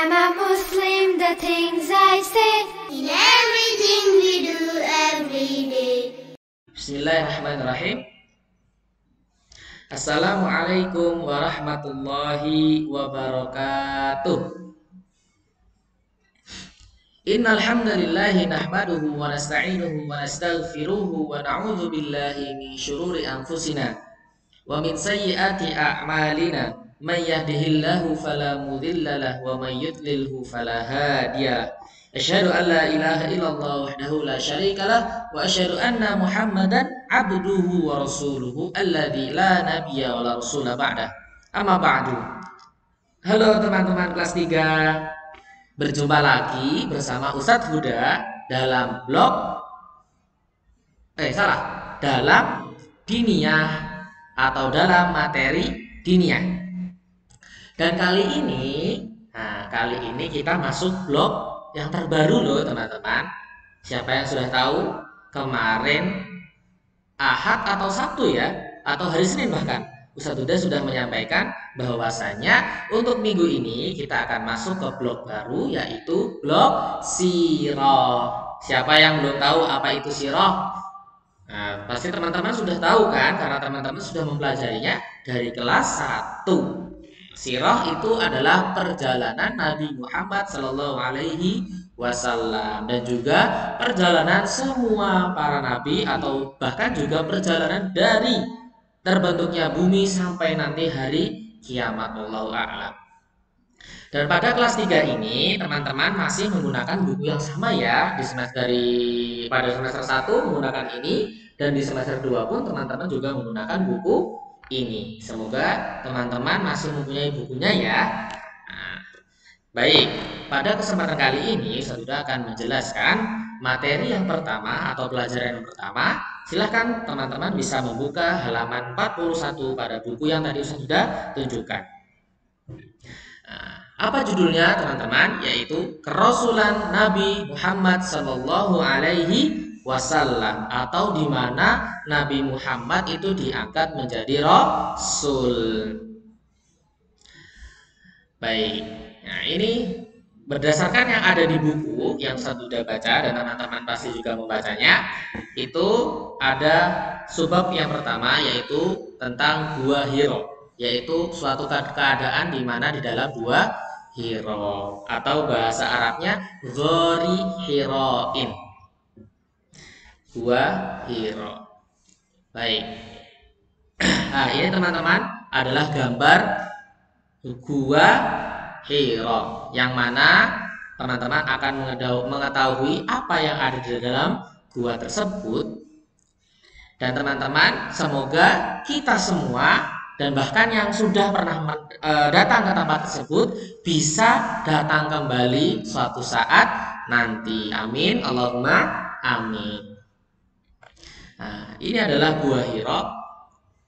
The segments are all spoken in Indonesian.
I'm a Muslim, the things I say in everything we do every day. Bismillahirrahmanirrahim. Assalamualaikum warahmatullahi wabarakatuh. Innal hamdalillahi nahmaduhu wa nasta'inuhu wa nastaghfiruhu wa na'udzu billahi min syururi anfusina wa min sayyiati a'malina. May yahdihillahu fala mudilla lahu wa may yudlilhu fala hadiya lahu. Asyhadu an la ilaha illallah wahdahu la syarika lah wa asyhadu anna Muhammadan abduhu wa rasuluhu alladzi la nabiyya wa la rasula ba'da. Amma ba'du. Halo teman-teman kelas 3. Berjumpa lagi bersama Ustadz Huda dalam dalam diniyah atau dalam materi diniyah. Dan kali ini kita masuk blok yang terbaru loh teman-teman. Siapa yang sudah tahu kemarin Ahad atau Sabtu ya, atau hari Senin bahkan, Ustadz Huda sudah menyampaikan bahwasanya untuk minggu ini kita akan masuk ke blok baru, yaitu blok sirah. Siapa yang belum tahu apa itu sirah? Nah, pasti teman-teman sudah tahu kan, karena teman-teman sudah mempelajarinya dari kelas 1. Sirah itu adalah perjalanan Nabi Muhammad Sallallahu Alaihi Wasallam dan juga perjalanan semua para nabi, atau bahkan juga perjalanan dari terbentuknya bumi sampai nanti hari kiamat. Wallahu a'lam. Dan pada kelas 3 ini teman-teman masih menggunakan buku yang sama ya. Pada semester 1 menggunakan ini, dan di semester 2 pun teman-teman juga menggunakan buku ini. Semoga teman-teman masih mempunyai bukunya ya. Nah, baik, pada kesempatan kali ini saya sudah akan menjelaskan materi yang pertama atau pelajaran yang pertama. Silahkan teman-teman bisa membuka halaman 41 pada buku yang tadi saya sudah tunjukkan. Nah, apa judulnya teman-teman? Yaitu Kerasulan Nabi Muhammad Sallallahu Alaihi Wasallam, atau di mana Nabi Muhammad itu diangkat menjadi Rasul. Baik, nah ini berdasarkan yang ada di buku yang saya sudah baca dan teman-teman pasti juga membacanya. Itu ada subbab yang pertama, yaitu tentang gua Hiro, yaitu suatu keadaan di mana di dalam gua Hiro, atau bahasa Arabnya Ghori Hiroin, gua Hiro. Baik. Nah, ini teman-teman adalah gambar gua Hiro, yang mana teman-teman akan mengetahui apa yang ada di dalam gua tersebut. Dan teman-teman, semoga kita semua dan bahkan yang sudah pernah datang ke tempat tersebut bisa datang kembali suatu saat nanti. Amin, Allahumma amin. Nah, ini adalah gua Hiro,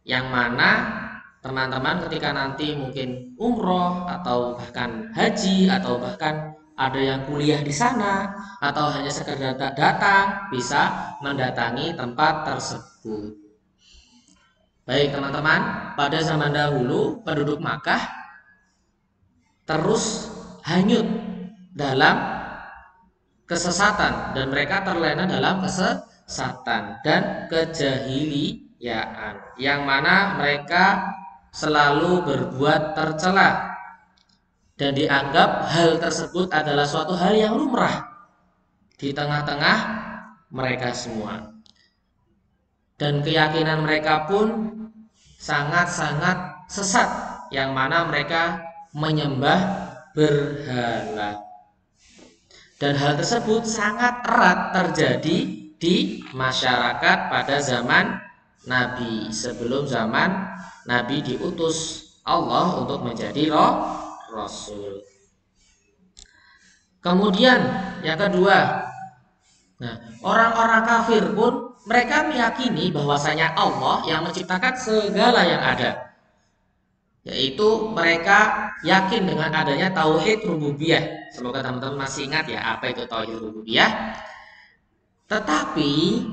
yang mana teman-teman ketika nanti mungkin umroh atau bahkan haji, atau bahkan ada yang kuliah di sana, atau hanya sekedar datang, bisa mendatangi tempat tersebut. Baik teman-teman, pada zaman dahulu penduduk Makkah terus hanyut dalam kesesatan, dan mereka terlena dalam kesesatan dan kejahiliyaan, yang mana mereka selalu berbuat tercela dan dianggap hal tersebut adalah suatu hal yang lumrah di tengah-tengah mereka semua. Dan keyakinan mereka pun sangat-sangat sesat, yang mana mereka menyembah berhala. Dan hal tersebut sangat erat terjadi di masyarakat pada zaman Nabi, sebelum zaman Nabi diutus Allah untuk menjadi Rasul. Kemudian yang kedua, nah, orang-orang kafir pun mereka meyakini bahwasanya Allah yang menciptakan segala yang ada, yaitu mereka yakin dengan adanya tauhid rububiyah. Semoga teman-teman masih ingat ya apa itu tauhid rububiyah. Tetapi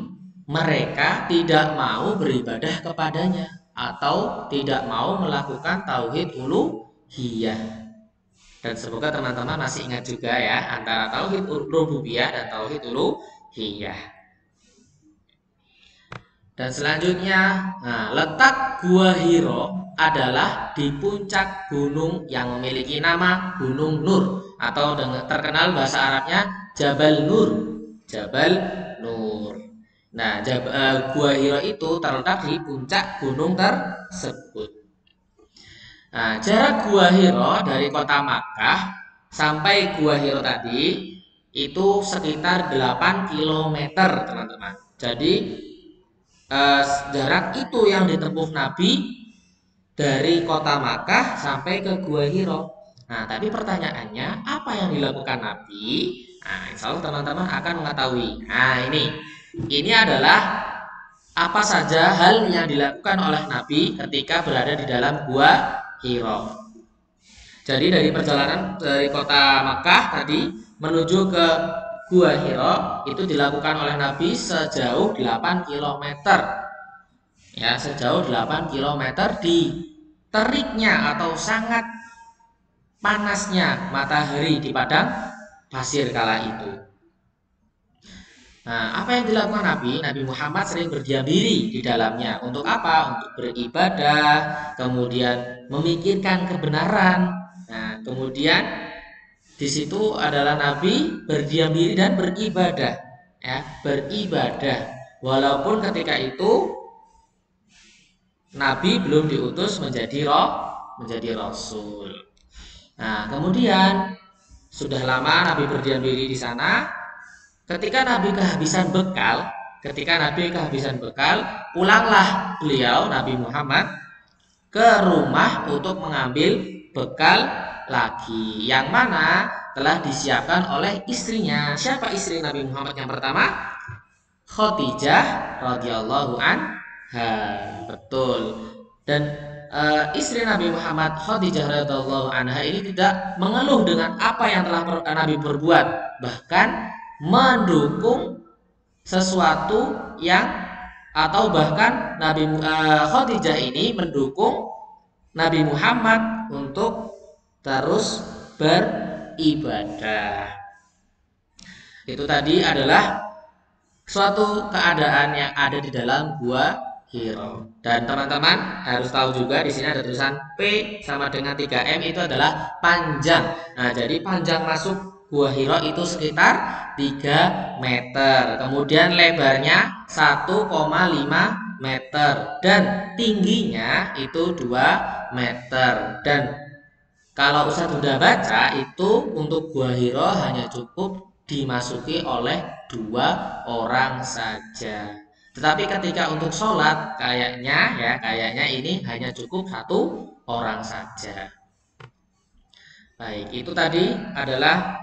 mereka tidak mau beribadah kepadanya, atau tidak mau melakukan tauhid uluhiyah. Dan semoga teman-teman masih ingat juga ya antara tauhid rububiyah dan tauhid uluhiyah. Dan selanjutnya, letak Gua Hiro adalah di puncak gunung yang memiliki nama Gunung Nur atau terkenal bahasa Arabnya Jabal Nur. Jabal Nur. Nah, Gua Hiro itu terletak di puncak gunung tersebut. Nah, jarak Gua Hiro dari kota Makkah sampai Gua Hiro tadi itu sekitar 8 km, teman-teman. Jadi jarak itu yang ditempuh Nabi dari kota Makkah sampai ke Gua Hiro. Nah, tapi pertanyaannya, apa yang dilakukan Nabi? Nah, insya Allah teman-teman akan mengetahui. Nah, ini adalah apa saja hal yang dilakukan oleh Nabi ketika berada di dalam Gua Hiro. Jadi dari perjalanan dari kota Makkah tadi menuju ke Gua Hiro itu dilakukan oleh Nabi sejauh 8 km. Ya, sejauh 8 km di teriknya atau sangat panasnya matahari di padang pasir kala itu. Nah, apa yang dilakukan Nabi? Nabi Muhammad sering berdiam diri di dalamnya. Untuk apa? Untuk beribadah, kemudian memikirkan kebenaran. Nah, kemudian di situ adalah Nabi berdiam diri dan beribadah, ya, beribadah. Walaupun ketika itu Nabi belum diutus menjadi rasul. Nah, kemudian sudah lama Nabi berdiam diri di sana. Ketika Nabi kehabisan bekal, pulanglah beliau Nabi Muhammad ke rumah untuk mengambil bekal lagi, yang mana telah disiapkan oleh istrinya. Siapa istri Nabi Muhammad yang pertama? Khadijah radhiyallahu anha. Betul. Dan istri Nabi Muhammad Khadijah radhiyallahu anha ini tidak mengeluh dengan apa yang telah Nabi perbuat, bahkan mendukung sesuatu atau bahkan Khadijah ini mendukung Nabi Muhammad untuk terus beribadah. Itu tadi adalah suatu keadaan yang ada di dalam Gua Hiro. Dan teman-teman harus tahu juga di sini ada tulisan P sama dengan 3M, itu adalah panjang. Nah, jadi panjang masuk Gua Hiro itu sekitar 3 meter. Kemudian lebarnya 1,5 meter dan tingginya itu 2 meter. Dan kalau Ustadz sudah baca itu untuk Gua Hiro hanya cukup dimasuki oleh 2 orang saja. Tetapi ketika untuk sholat kayaknya ini hanya cukup 1 orang saja. Baik, itu tadi adalah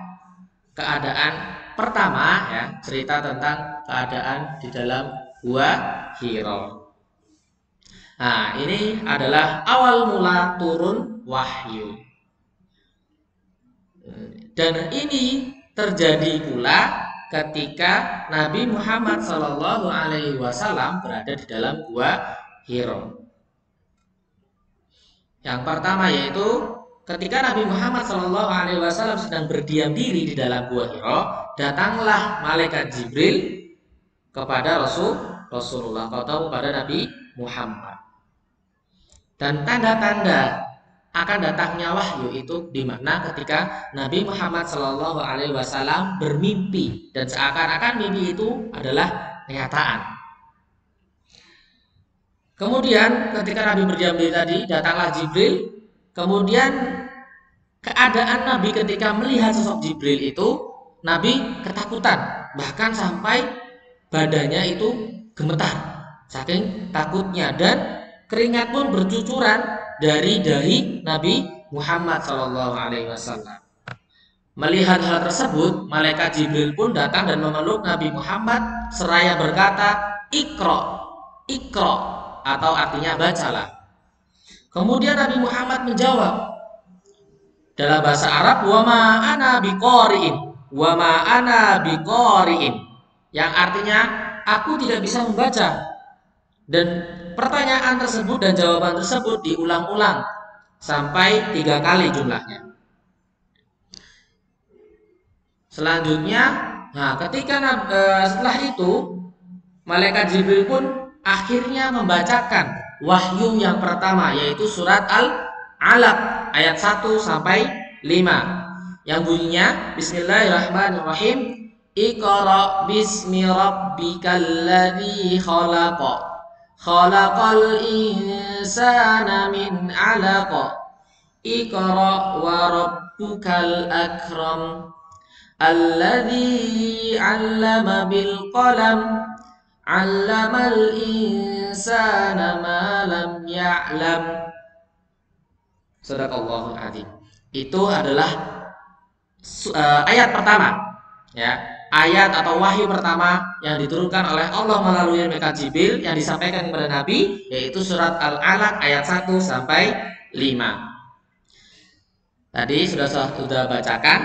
keadaan pertama, ya, cerita tentang keadaan di dalam Gua Hiro. Nah, ini adalah awal mula turun wahyu. Dan ini terjadi pula ketika Nabi Muhammad SAW berada di dalam Gua Hiro. Yang pertama yaitu ketika Nabi Muhammad SAW sedang berdiam diri di dalam Gua Hiro, datanglah malaikat Jibril kepada Rasulullah atau kepada Nabi Muhammad. Dan tanda-tanda akan datangnya wahyu itu di mana ketika Nabi Muhammad SAW bermimpi, dan seakan-akan mimpi itu adalah kenyataan. Kemudian ketika Nabi berdiam diri tadi, datanglah Jibril. Kemudian keadaan Nabi ketika melihat sosok Jibril itu, Nabi ketakutan, bahkan sampai badannya itu gemetar saking takutnya, dan keringat pun bercucuran dari dahi Nabi Muhammad SAW. Melihat hal tersebut, malaikat Jibril pun datang dan memeluk Nabi Muhammad seraya berkata, "Iqra, Iqra," atau artinya bacalah. Kemudian Nabi Muhammad menjawab dalam bahasa Arab, "Wa ma ana biqari'in," "Wa ma ana biqari'in," yang artinya aku tidak bisa membaca. Dan pertanyaan tersebut dan jawaban tersebut diulang-ulang sampai 3 kali jumlahnya. Selanjutnya, nah ketika setelah itu malaikat Jibril pun akhirnya membacakan wahyu yang pertama, yaitu surat Al-Alaq ayat 1 sampai 5 yang bunyinya Bismillahirrahmanirrahim. Iqra bismi rabbikal ladzi khalaq. Khalaqal insana min 'alaq. Iqra wa rabbukal akram. Alladzi 'allama bil qalam. 'Allamal insana ma lam ya'lam. Shadaqallahul adzim. Itu adalah ayat pertama, ya, ayat atau wahyu pertama yang diturunkan oleh Allah melalui malaikat Jibril yang disampaikan kepada Nabi, yaitu surat Al-Alaq ayat 1 sampai 5. Tadi sudah bacakan,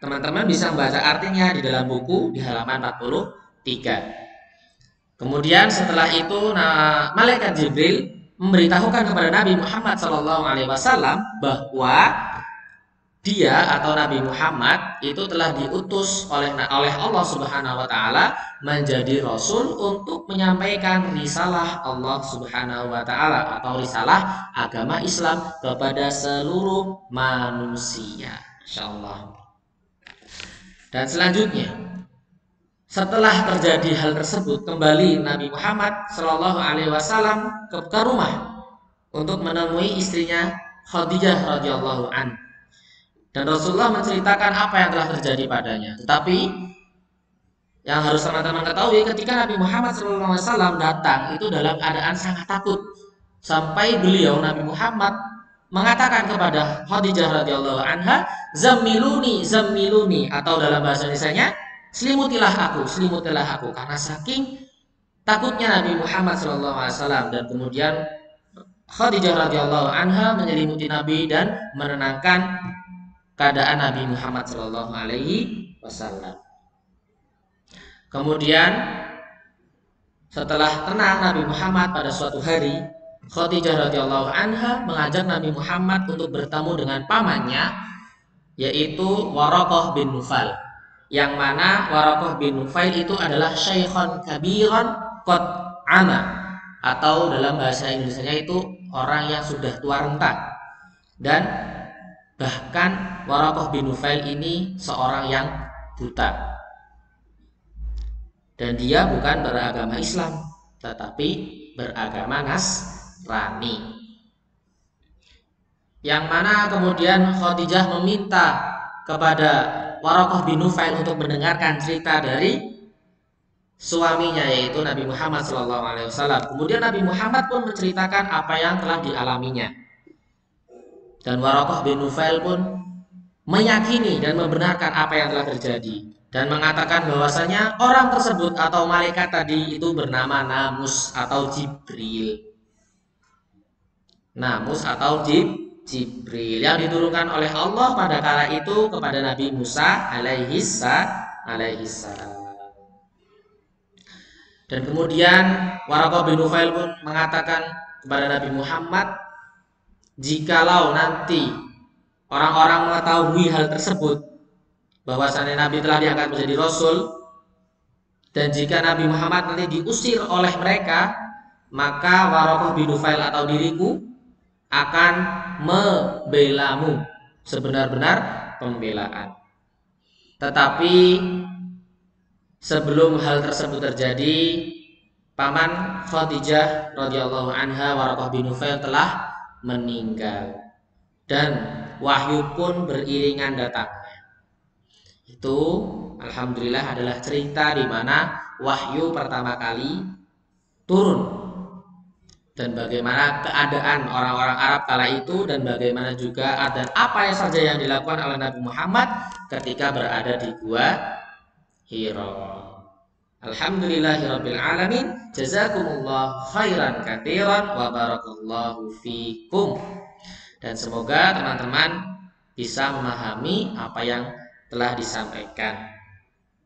teman-teman bisa membaca artinya di dalam buku di halaman 43. Kemudian setelah itu malaikat Jibril memberitahukan kepada Nabi Muhammad SAW bahwa dia atau Nabi Muhammad itu telah diutus oleh Allah Subhanahu wa taala menjadi rasul untuk menyampaikan risalah Allah Subhanahu wa taala atau risalah agama Islam kepada seluruh manusia. Insyaallah. Dan selanjutnya, setelah terjadi hal tersebut, kembali Nabi Muhammad Shallallahu Alaihi Wasallam ke rumah untuk menemui istrinya Khadijah radhiyallahu anha. Dan Rasulullah menceritakan apa yang telah terjadi padanya. Tetapi yang harus teman-teman ketahui, ketika Nabi Muhammad SAW datang itu dalam keadaan sangat takut, sampai beliau Nabi Muhammad mengatakan kepada Khadijah radhiyallahu anha, "Zammiluni, zammiluni," atau dalam bahasa Indonesianya, selimutilah aku, karena saking takutnya Nabi Muhammad SAW. Dan kemudian Khadijah radhiyallahu anha menyelimuti Nabi dan menenangkan keadaan Nabi Muhammad Shallallahu Alaihi Wasallam. Kemudian setelah tenang Nabi Muhammad pada suatu hari, Khadijah radhiyallahu anha mengajak Nabi Muhammad untuk bertemu dengan pamannya, yaitu Waraqah bin Nufail. Yang mana Waraqah bin Nufail itu adalah syaikhan kabiran qad ama, atau dalam bahasa Indonesianya itu orang yang sudah tua renta. Dan bahkan Waraqah bin Nufail ini seorang yang buta, dan dia bukan beragama Islam tetapi beragama Nasrani. Yang mana kemudian Khadijah meminta kepada Waraqah bin Nufail untuk mendengarkan cerita dari suaminya, yaitu Nabi Muhammad SAW. Kemudian Nabi Muhammad pun menceritakan apa yang telah dialaminya. Dan Waraqah bin Nufail pun meyakini dan membenarkan apa yang telah terjadi, dan mengatakan bahwasanya orang tersebut atau malaikat tadi itu bernama Namus atau Jibril. Namus atau Jibril yang diturunkan oleh Allah pada kala itu kepada Nabi Musa alaihi salam. Dan kemudian Waraqah bin Nufail pun mengatakan kepada Nabi Muhammad, jikalau nanti orang-orang mengetahui hal tersebut, bahwasannya Nabi telah diangkat menjadi Rasul, dan jika Nabi Muhammad nanti diusir oleh mereka, maka Waraqah bin Nufail atau diriku akan membelamu sebenar-benar pembelaan. Tetapi sebelum hal tersebut terjadi, paman Khadijah radhiyallahu anha Waraqah bin Nufail telah meninggal, dan wahyu pun beriringan datangnya. Itu alhamdulillah adalah cerita di mana wahyu pertama kali turun, dan bagaimana keadaan orang-orang Arab kala itu, dan bagaimana juga dan apa yang saja yang dilakukan oleh Nabi Muhammad ketika berada di Gua Hira. Alhamdulillahirabbil alamin. Jazakumullah khairan katsiran wa barakallahu fikum. Dan semoga teman-teman bisa memahami apa yang telah disampaikan,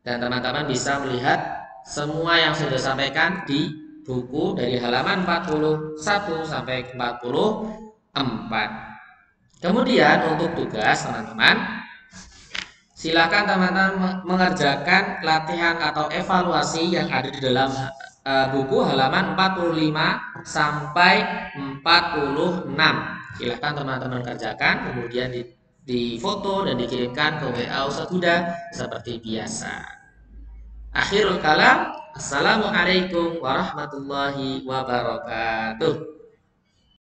dan teman-teman bisa melihat semua yang sudah disampaikan di buku dari halaman 41 sampai 44. Kemudian untuk tugas teman-teman, Silakan teman-teman mengerjakan latihan atau evaluasi yang ada di dalam buku halaman 45 sampai 46. Silakan teman-teman kerjakan, kemudian difoto dan dikirimkan ke WA Ustadz Huda seperti biasa. Akhirul kalam, assalamualaikum warahmatullahi wabarakatuh.